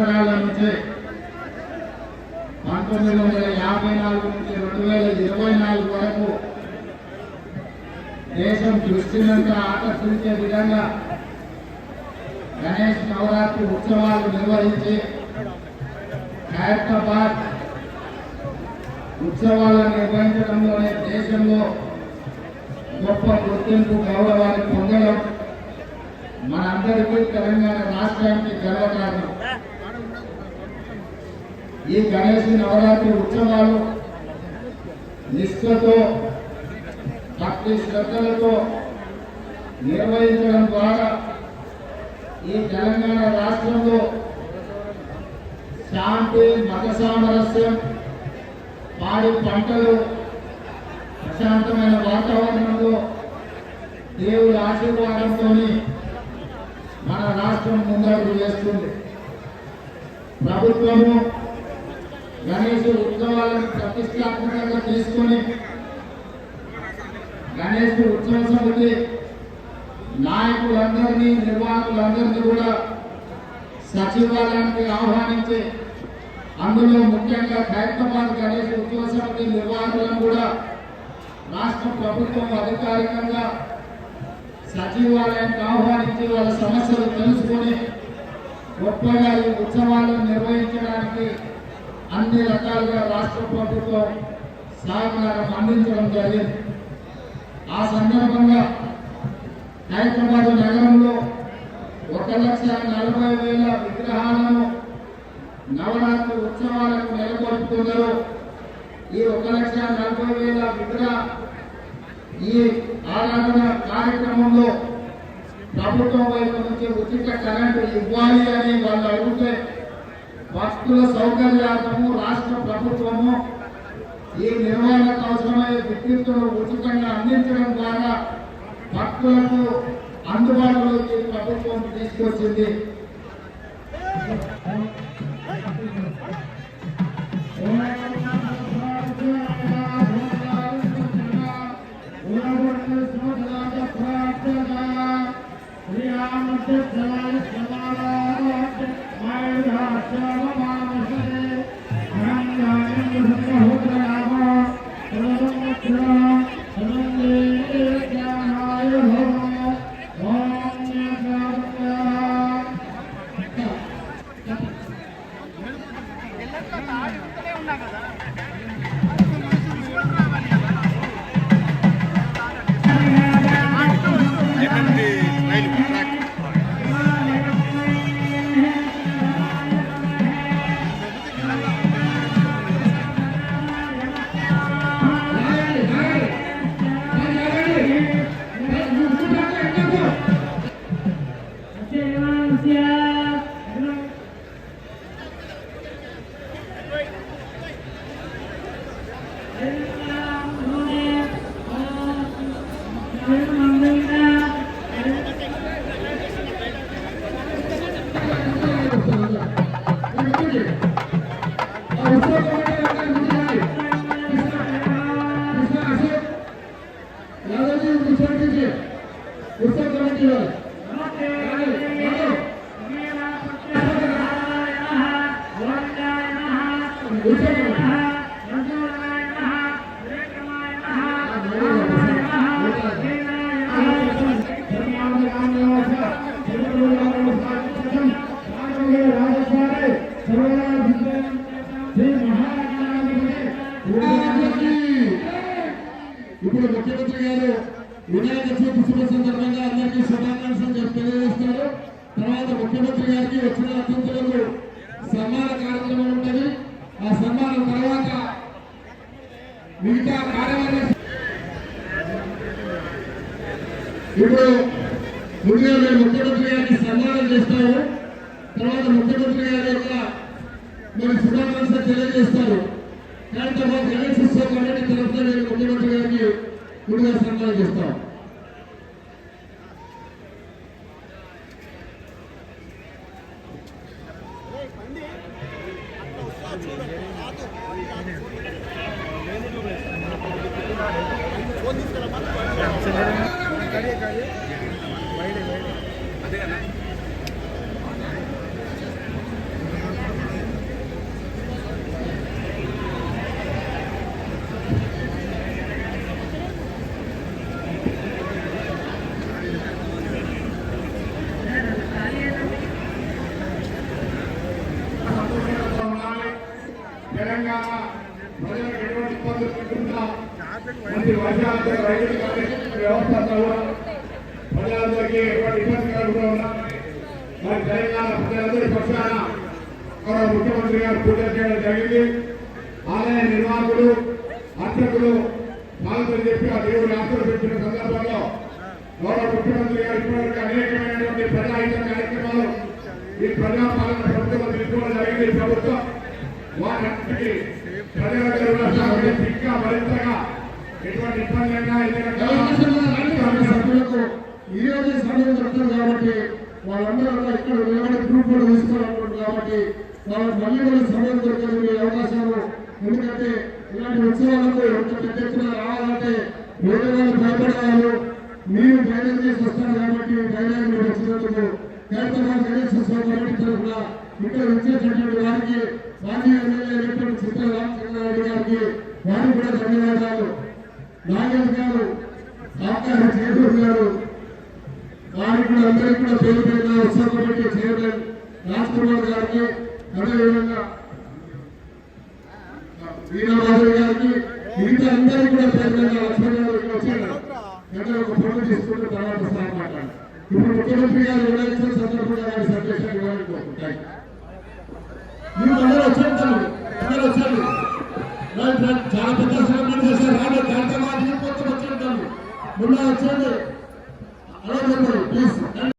సంవత్సరాల నుంచి 1954 నుంచి 2024 వరకు దేశం దృష్టినంతా ఆకర్షించే విధంగా గణేష్ నవరాత్రి ఉత్సవాలు నిర్వహించి హైదరాబాద్ ఉత్సవాలను నిర్వహించడంలోనే దేశంలో గొప్ప గుర్తింపు గౌరవాన్ని పొందడం మనందరికీ తెలంగాణ రాష్ట్రానికి గర్వకారణం. ఈ గణేష్ నవరాత్రి ఉత్సవాలు నిష్ఠతో భక్తి శ్రద్ధలతో నిర్వహించడం ద్వారా ఈ తెలంగాణ రాష్ట్రంలో శాంతి, మత సామరస్యం, పాడి పంటలు, ప్రశాంతమైన వాతావరణంలో దేవుడి ఆశీర్వాదంతో మన రాష్ట్రం ముందడుగు వేస్తుంది. ప్రభుత్వము గణేష్ ఉత్సవాలను ప్రతిష్టాత్మకంగా తీసుకొని గణేష్ ఉత్సవ సమితి నాయకులందరినీ, నిర్వాహకులందరినీ కూడా సచివాలయానికి ఆహ్వానించి అందులో ముఖ్యంగా హైదరాబాద్ గణేష్ ఉత్సవ సమితి నిర్వాహకులను కూడా రాష్ట్ర ప్రభుత్వం అధికారికంగా సచివాలయానికి ఆహ్వానించి వాళ్ళ సమస్యలు తెలుసుకొని గొప్పగా ఈ ఉత్సవాలను నిర్వహించడానికి అన్ని రకాలుగా రాష్ట్ర ప్రభుత్వం సహకారం అందించడం జరిగింది. ఆ సందర్భంగా హైదరాబాద్ నగరంలో 1,40,000 విగ్రహాలను నవరాత్రి ఉత్సవాలకు నెలకొల్పుతున్నారు. ఈ 1,40,000 విగ్రహ ఈ ఆరాధన కార్యక్రమంలో ప్రభుత్వం వైపు నుంచి ఉచిత కరెంటు ఇవ్వాలి అని వాళ్ళు అడిగితే భక్తుల సౌకర్యార్థము రాష్ట్ర ప్రభుత్వము ఈ నిర్వహణకు అవసరమయ్యే విద్యుత్తును ఉచితంగా అందించడం ద్వారా భక్తులకు అందుబాటులోకి ప్రభుత్వం తీసుకొచ్చింది. ఇప్పుడు ముఖ్యమంత్రి గారు వినాయక చవితి శుభ సందర్భంగా అందరికీ శుభాకాంక్షలు తెలియజేస్తారు. తర్వాత ముఖ్యమంత్రి గారికి వచ్చిన అతిథులకు సన్మాన కార్యక్రమం ఉంటుంది. ఆ సన్మానం తర్వాత మిగతా కార్యక్రమం ఇప్పుడు ముందుగా మేము ముఖ్యమంత్రి గారికి సన్మానం చేస్తాము. తర్వాత ముఖ్యమంత్రి గారి యొక్క మరి శుభాకాంక్షలు తెలియజేస్తారు. హైదరాబాద్ గణేష్ ఉత్సవ కమిటీ తరఫున నేను ముఖ్యమంత్రి గారికి ముందుగా సన్మానం చేస్తాం. రైతులు కానీ వ్యవస్థ అంతా కూడా ప్రజలందరికీ ఎటువంటి ఇబ్బంది కలుగుతూ ఉన్నాం. మరి తెలంగాణ ప్రజలందరి పక్షాన గౌరవ ముఖ్యమంత్రి గారు పూజలు చేయడం జరిగింది. ఆలయ నిర్వాహకులు అర్చకులు పాలకులు చెప్పి ఆ దేవుడి ఆశలు పెట్టిన సందర్భంలో గౌరవ ముఖ్యమంత్రి గారు ఇప్పటివరకు అనేకమైనటువంటి ప్రజాహిత కార్యక్రమాలు ఈ ప్రజాపాలన ప్రభుత్వం తీసుకోవడం జరిగింది. ప్రభుత్వం వాటి ప్రజలందరూ ఇంకా మరింతగా ఎటువంటి ఇబ్బంది అయినా సభ్యులకు ఈ రోజు సమయం దొరుకుతుంది కాబట్టి వాళ్ళందరూ ఇక్కడ నిలబడి గ్రూప్ కూడా తీసుకోవాలనుకుంటుంది కాబట్టి వాళ్ళకి మళ్ళీ మళ్ళీ సమయం దొరకదు మీ అవకాశాలు. ఎందుకంటే ఇలాంటి ఉత్సవాలకు ఎంత పెద్ద ఎత్తున రావాలంటే వేరే వాళ్ళు భయపడేవాళ్ళు మీరు ధైర్యం చేసి వస్తారు కాబట్టి ధైర్యాన్ని మీరు వచ్చినందుకు హైదరాబాద్ గణేష్ ఉత్సవం కమిటీ తరఫున ఇక్కడ వచ్చేటటువంటి వారికి మాజీ ఎమ్మెల్యే అయినటువంటి చిత్ర రామచంద్రారెడ్డి గారికి వారికి కూడా ధన్యవాదాలు. నాగేష్ గారు ఆకాశ చేకూరు గారు వారికి కూడా అందరికీ కూడా పేరు పేరున ఉత్సవ కమిటీ చైర్మన్ రాజ్ కుమార్ గారికి అదేవిధంగా వీరాబాబు గారికి మిగతా అందరికీ కూడా పేరు పేరున లక్ష్మణ్ గారు ఇక్కడ వచ్చారు. అంటే ఒక ఫోటో తీసుకుంటే తర్వాత సార్ మాట్లాడాలి. ఇప్పుడు ముఖ్యమంత్రి గారు వినాయక సందర్భంగా వారి సందేశాన్ని ఇవ్వాలని కోరుకుంటాయి. మీరు అందరూ వచ్చేస్తాను అందరూ వచ్చారు చాలా పెద్ద శ్రమ చేశారు. రాబోయే కార్యక్రమాలు కొత్త వచ్చేస్తాను మొన్న వచ్చేది అలా చెప్పండి ప్లీజ్.